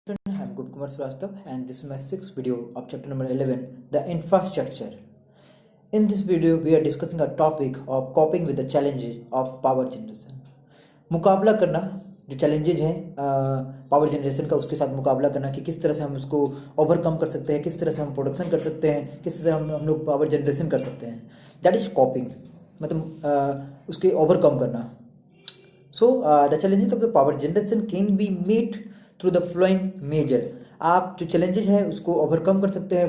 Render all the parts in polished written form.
I'm Gupta Kumar Srivastava and this is my sixth video of chapter number 11, the infrastructure. In this video, we are discussing a topic of coping with the challenges of power generation. मुकाबला करना जो challenges हैं power generation का, उसके साथ मुकाबला करना कि किस तरह से हम उसको ओवरकम कर सकते हैं, किस तरह से हम प्रोडक्शन कर सकते हैं, किस तरह हम लोग पावर जनरेशन कर सकते हैं. दैट इज कॉपिंग, मतलब उसके ओवरकम करना. So the challenges of the power generation can be met through the flowing major. आप जो चैलेंजेस है उसको ओवरकम कर सकते हैं,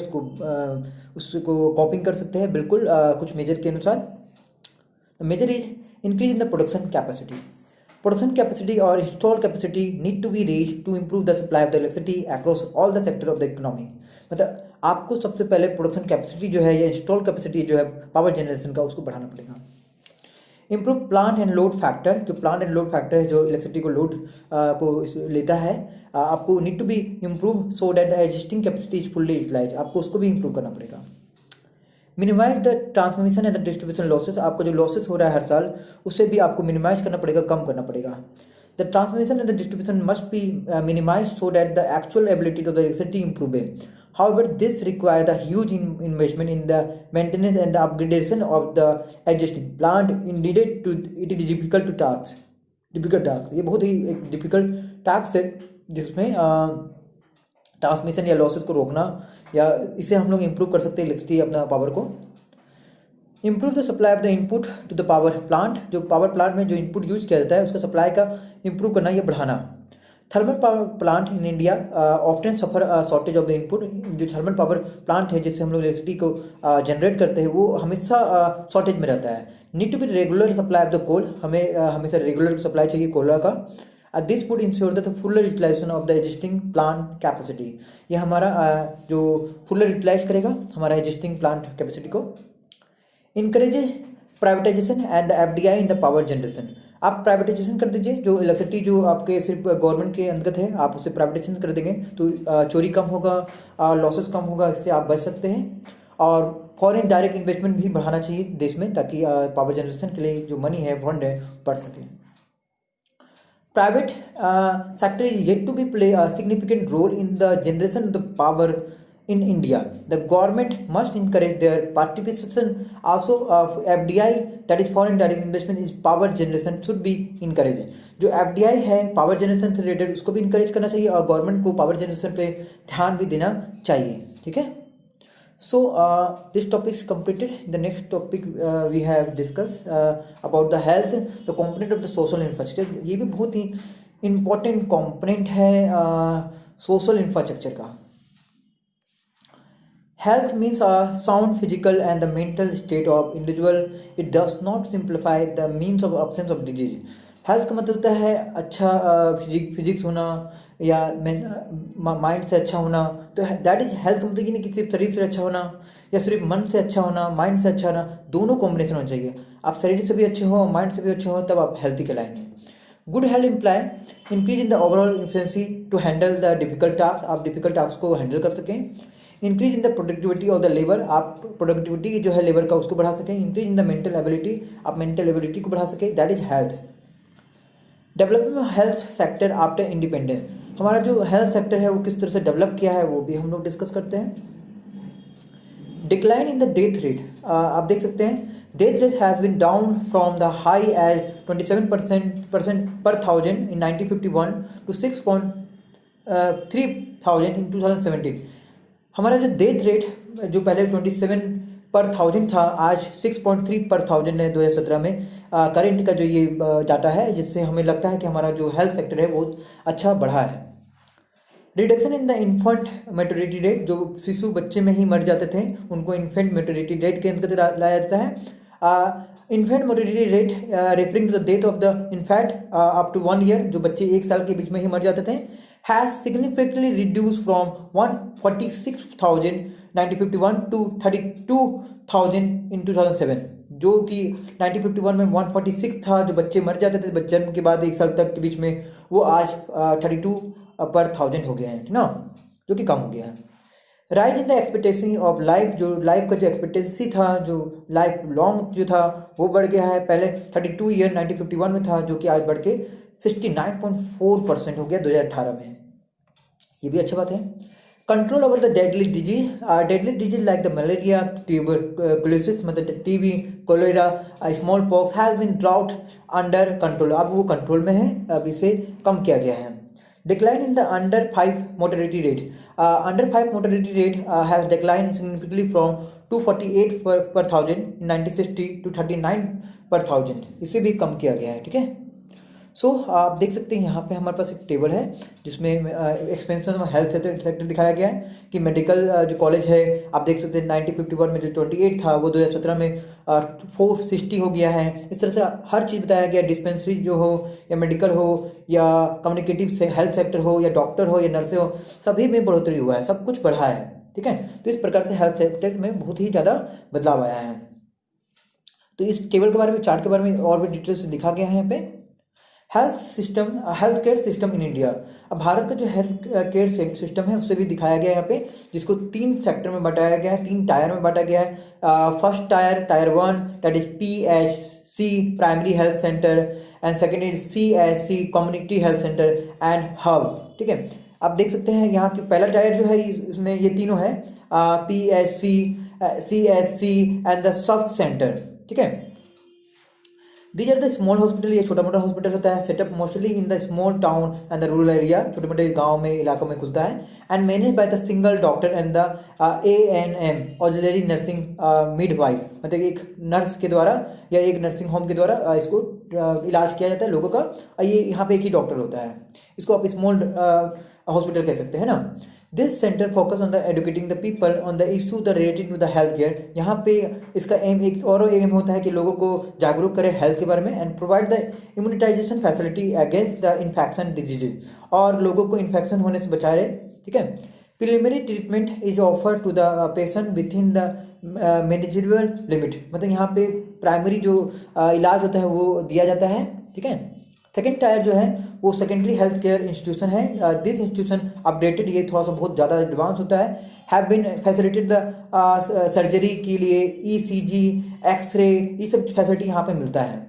उसको कॉपिंग कर सकते हैं बिल्कुल कुछ मेजर के अनुसार. Measure is increase in the production capacity. Production capacity और install capacity need to be raise to improve the supply of the electricity across all the sector of the economy. मतलब आपको सबसे पहले प्रोडक्शन कैपेसिटी जो है या install capacity जो है पावर जनरेशन का, उसको बढ़ाना पड़ेगा. Improve plant and load factor. जो प्लांट एंड लोड फैक्टर है जो इलेक्ट्रिसिटी को लोड को लेता है, आपको need to be improve so that the existing capacity is fully utilise. आपको उसको भी इम्प्रूव करना पड़ेगा. Minimise the transmission and the distribution losses. आपको जो लॉसेस हो रहा है हर साल, उससे भी आपको मिनिमाइज करना पड़ेगा, कम करना पड़ेगा. The transmission and the distribution must be minimise so that the actual ability of the electricity improve. However, this requires the huge investment in the maintenance and the upgradation of the existing plant. It is difficult task. ये बहुत ही एक difficult task है जिसमें transmission या losses को रोकना, या इसे हम लोग इम्प्रूव कर सकते हैं इलेक्ट्रिसिटी अपना पावर को. Improve the supply of the input to the power plant. जो पावर प्लांट में जो इनपुट यूज किया जाता है उसका सप्लाई का इम्प्रूव करना या बढ़ाना. Thermal power plant in India often suffer shortage of the input. जो थर्मल पावर प्लांट है जिससे हम लोग इलेक्ट्रिसिटी को जनरेट करते हैं, वो हमेशा शॉर्टेज में रहता है. Need to be regular supply of the coal. हमें हमेशा रेगुलर सप्लाई चाहिए कोयला का. This would ensure the fuller utilization of the existing plant capacity. ये हमारा जो फुलर यूटिलाइज करेगा हमारा एग्जिस्टिंग प्लांट कैपेसिटी को. Encourages privatization and the FDI in the power generation. आप प्राइवेटाइजेशन कर दीजिए. जो इलेक्ट्रिसिटी जो आपके सिर्फ गवर्नमेंट के अंतर्गत है, आप उसे प्राइवेटाइजेशन कर देंगे तो चोरी कम होगा, लॉसेस कम होगा, इससे आप बच सकते हैं. और फॉरेन डायरेक्ट इन्वेस्टमेंट भी बढ़ाना चाहिए देश में, ताकि पावर जनरेशन के लिए जो मनी है, फंड है, बढ़ सके. Private sector is yet to be play a significant role in the generation of the power in India. The government must encourage their participation also of FDI, that is foreign direct investment is power generation, should be encouraged. जो FDI है power generation से related, उसको भी encourage करना चाहिए और government को power generation पे ध्यान भी देना चाहिए. ठीक है. So this topic is completed. The next topic we have discussed about the health, the component of the social infrastructure. ये भी बहुत ही important component है social infrastructure का. Health means a sound physical and the mental state of individual. It does not simplify the means of absence of disease. Health का मतलब होता है अच्छा फिजिक्स होना या माइंड से अच्छा होना. तो दैट इज हेल्थ का मतलब ये नहीं कि सिर्फ शरीर से अच्छा होना या सिर्फ मन से अच्छा होना, माइंड से अच्छा होना. दोनों कॉम्बिनेशन होना चाहिए. आप शरीर से भी अच्छे हो, माइंड से भी अच्छे हो, तब आप हेल्थी कहलाएंगे. Good health imply increase in the overall efficiency to handle the difficult task. आप डिफिकल्ट टास्क को हैंडल कर सकें. Increase in the productivity of the labour. आप प्रोडक्टिविटी जो है लेबर का उसको बढ़ा सकें. Increase in the mental ability. आप मेंटल एबिलिटी को बढ़ा सकें. That is health. Development of health sector after independence. हमारा जो हेल्थ सेक्टर है वो किस तरह से डेवलप किया है वो भी हम लोग डिस्कस करते हैं. Decline in the death rate. आप देख सकते हैं death rate has been down from the high as 27% per thousand in 1951 to 6.3,000 इन 2017. हमारा जो डेथ रेट जो पहले 27 पर थाउजेंड था, आज 6.3 पर थाउजेंड है 2017 में. करेंट का जो ये डाटा है, जिससे हमें लगता है कि हमारा जो हेल्थ सेक्टर है बहुत अच्छा बढ़ा है. Reduction in the infant mortality rate. जो शिशु बच्चे में ही मर जाते थे उनको इन्फेंट मैटरिटी रेट के अंतर्गत लाया जाता है. Infant mortality rate referring to the death of the infant up to 1 year. जो बच्चे 1 साल के बीच में ही मर जाते थे, has significantly reduced from 146,000 1951 to 32,000 in 2007. जो कि 1951 में 146 था जो बच्चे मर जाते थे जन्म के बाद 1 साल तक के बीच में, वो आज 32 पर 1000 हो गया है ना, जो कि कम हो गया है. Rise in the expectancy of life. जो लाइफ का जो एक्सपेक्टेंसी था, जो लाइफ लॉन्ग जो था, वो बढ़ गया है. पहले 32 ईयर 1951 में था, जो कि आज बढ़ के 69.4% हो गया 2018 में. ये भी अच्छी बात है। Control over the deadly disease like the malaria, tuberculosis मतलब TB, cholera, smallpox has been brought under control. अब वो कंट्रोल में है, अब इसे कम किया गया है। Decline in the under 5 mortality rate. Under 5 mortality rate has declined significantly from 248 per thousand in 1960 to 39 per thousand. इसे भी कम किया गया है, ठीक है। सो आप देख सकते हैं यहाँ पे हमारे पास एक टेबल है जिसमें एक्सपेंशन ऑफ हेल्थ सेक्टर दिखाया गया है कि मेडिकल जो कॉलेज है, आप देख सकते हैं 1951 में जो 28 था वो 2017 में 460 हो गया है। इस तरह से हर चीज़ बताया गया, डिस्पेंसरी जो हो या मेडिकल हो या कम्युनिकेटिव हेल्थ सेक्टर हो या डॉक्टर हो या नर्सें हो, सभी में बढ़ोतरी हुआ है, सब कुछ बढ़ा है, ठीक है। तो इस प्रकार से हेल्थ सेक्टर में बहुत ही ज़्यादा बदलाव आया है। तो इस टेबल के बारे में, चार्ट के बारे में और भी डिटेल से लिखा गया है यहाँ पे। Health care system in India. अब भारत का जो हेल्थ केयर सिस्टम है उसे भी दिखाया गया है यहाँ पे, जिसको 3 सेक्टर में बांटा गया है, 3 टायर में बांटा गया है। First tier 1 that is PHC primary health centre, and second is CHC community health centre and hub, ठीक है। आप देख सकते हैं यहाँ की पहला टायर जो है इसमें ये तीनों है, PHC, CHC and the sub centre, ठीक है। These are the small hospital, ये छोटा मोटा हॉस्पिटल होता है, setup mostly in the small town and the rural area, छोटे मोटे गांव में, इलाकों में खुलता है, and manage by the single doctor and the ANM auxiliary nursing midwife, मतलब एक नर्स के द्वारा या एक नर्सिंग होम के द्वारा इसको इलाज किया जाता है लोगों का, और ये यहाँ पे एक ही डॉक्टर होता है। इसको आप स्मॉल हॉस्पिटल कह सकते हैं ना। This center focus on the educating the people on the issue the related to the health care. यहाँ पे इसका एम एक और एम होता है कि लोगों को जागरूक करें हेल्थ के बारे में, and provide the immunisation facility against the infection diseases, और लोगों को इन्फेक्शन होने से बचाए, ठीक है। Preliminary treatment is offer to the patient within the manageable limit, मतलब यहाँ पे प्राइमरी जो इलाज होता है वो दिया जाता है, ठीक है। सेकेंड टायर जो है वो सेकेंडरी हेल्थ केयर इंस्टीट्यूशन है। दिस इंस्टीट्यूशन अपडेटेड, ये थोड़ा सा बहुत ज़्यादा एडवांस होता है, have been facilitated the surgery के लिए ECG, एक्सरे, ये सब फैसिलिटी यहाँ पे मिलता है।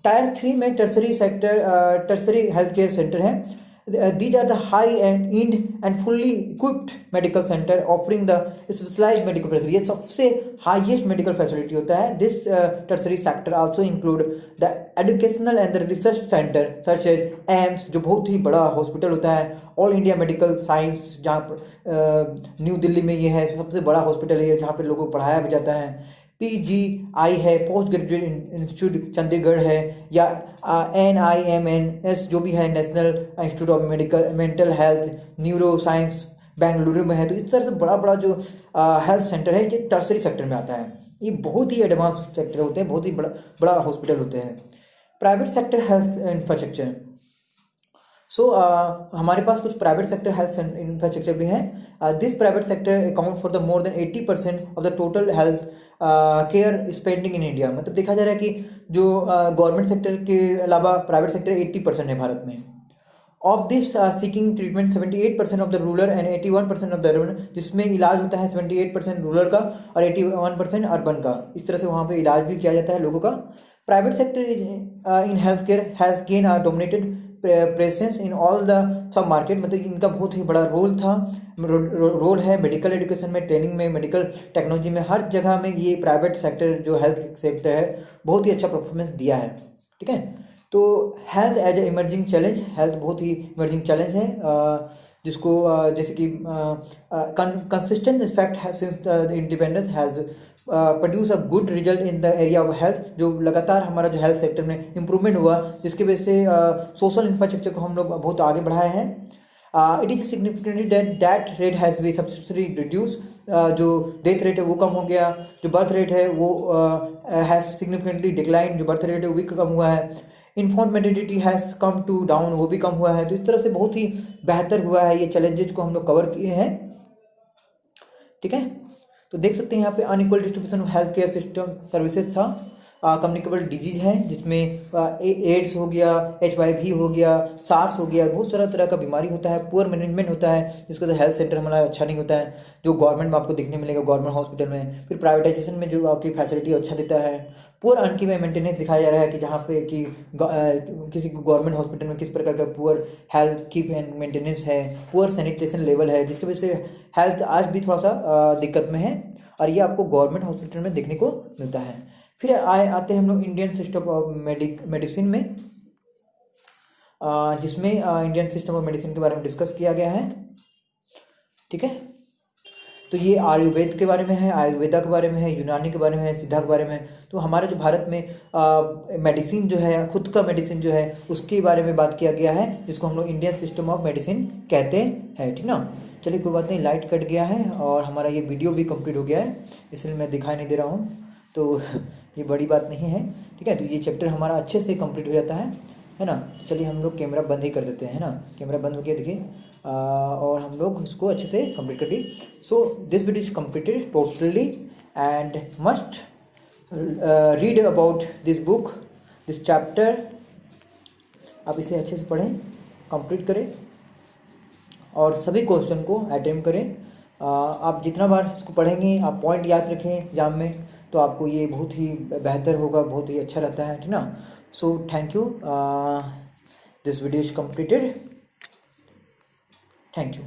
टायर 3 में टर्सरी हेल्थ केयर सेंटर है। These are the high-end and fully equipped medical center offering the specialized medical facility. ये सबसे highest medical facility होता है। This tertiary sector also include the educational and the research center such as AIIMS, जो बहुत ही बड़ा hospital होता है, all India medical science, जहाँ पर न्यू दिल्ली में ये है, सबसे बड़ा हॉस्पिटल है जहाँ पे लोगों को पढ़ाया भी जाता है। PGI है, पोस्ट ग्रेजुएट इंस्टीट्यूट चंडीगढ़ है, या NIMNS जो भी है, national institute of mental health neuro science Bengaluru में है। तो इस तरह से बड़ा बड़ा जो हेल्थ सेंटर है ये टर्सरी सेक्टर में आता है। ये बहुत ही एडवांस सेक्टर होते हैं, बहुत ही बड़ा हॉस्पिटल होते हैं। Private sector health infrastructure. हमारे पास कुछ प्राइवेट सेक्टर हेल्थ इंफ्रास्ट्रक्चर भी हैं। This private sector account for the more than 80% of the total health care spending in India. मतलब देखा जा रहा है कि जो गवर्नमेंट सेक्टर के अलावा प्राइवेट सेक्टर 80% है भारत में। Of this seeking treatment 78% of the rural and 81% of the urban, जिसमें इलाज होता है 78% रूरल का और 81% अर्बन का। इस तरह से वहाँ पे इलाज भी किया जाता है लोगों का। Private sector in health care has gain a dominated presence in all the sub market, मतलब इनका बहुत ही बड़ा रोल है मेडिकल एजुकेशन में, ट्रेनिंग में, मेडिकल टेक्नोलॉजी में, हर जगह में ये प्राइवेट सेक्टर जो हेल्थ सेक्टर है बहुत ही अच्छा परफॉर्मेंस दिया है, ठीक है। तो health as a emerging challenge, health बहुत ही इमर्जिंग चैलेंज है, जिसको जैसे कि consistent effect since the independence has produce a good result in the area of health. जो लगातार हमारा जो हेल्थ सेक्टर में इम्प्रूवमेंट हुआ, जिसकी वजह से सोशल इंफ्रास्ट्रक्चर को हम लोग बहुत आगे बढ़ाए हैं। It is significantly that rate has be subsidy reduce, जो डेथ रेट है वो कम हो गया, जो बर्थ रेट है वो हैज़ सिग्निफिकेंटली डिक्लाइन, जो बर्थ रेट है वो भी कम हुआ है। इन्फॉर्म मेडिडिटी हैज़ कम टू डाउन, वो भी कम हुआ है। तो इस तरह से बहुत ही बेहतर हुआ है, ये चैलेंजेस को हम लोग कवर किए हैं, ठीक है। तो देख सकते हैं यहाँ पे unequal distribution of health care system services था। कम्युनिकेबल डिजीज हैं, जिसमें एड्स हो गया, HIV हो गया, सार्स हो गया, बहुत सारा तरह का बीमारी होता है। पुअर मैनेजमेंट होता है, जिसकी वजह से हेल्थ सेंटर हमारा अच्छा नहीं होता है, जो गवर्नमेंट में आपको देखने मिलेगा गवर्नमेंट हॉस्पिटल में। फिर प्राइवेटाइजेशन में जो आपकी फैसिलिटी अच्छा देता है। पुअर अर्न की मेंटेनेंस दिखाया जा रहा है कि जहाँ पे कि किसी गवर्नमेंट हॉस्पिटल में किस प्रकार का पुअर हेल्थ की मेंटेनेंस है, पुअर सैनिटेशन लेवल है, जिसकी वजह से हेल्थ आज भी थोड़ा सा दिक्कत में है, और ये आपको गवर्नमेंट हॉस्पिटल में देखने को मिलता है। फिर आते हैं हम लोग इंडियन सिस्टम ऑफ मेडिसिन में, जिसमें इंडियन सिस्टम ऑफ मेडिसिन के बारे में डिस्कस किया गया है। ठीक है, तो ये आयुर्वेद के बारे में है, आयुर्वेदा के बारे में है, यूनानी के बारे में है, सिद्धा के बारे में है। तो हमारे जो भारत में मेडिसिन जो है, खुद का मेडिसिन जो है, उसके बारे में बात किया गया है, जिसको हम लोग इंडियन सिस्टम ऑफ मेडिसिन कहते हैं। ठीक ना, चलिए कोई बात नहीं, लाइट कट गया है और हमारा ये वीडियो भी कंप्लीट हो गया है, इसलिए मैं दिखाई नहीं दे रहा हूँ, तो ये बड़ी बात नहीं है। ठीक है, तो ये चैप्टर हमारा अच्छे से कंप्लीट हो जाता है ना। चलिए हम लोग कैमरा बंद ही कर देते हैं, है ना। कैमरा बंद हो गया, देखिए, और हम लोग इसको अच्छे से कंप्लीट कर दिए। So this video is completed totally and must read about this book, this chapter. आप इसे अच्छे से पढ़ें, कंप्लीट करें और सभी क्वेश्चन को अटेम्प्ट करें। आप जितना बार इसको पढ़ेंगे, आप पॉइंट याद रखें एग्जाम में, तो आपको ये बहुत ही बेहतर होगा, बहुत ही अच्छा रहता है। ठीक ना। So thank you, this video is completed, thank you.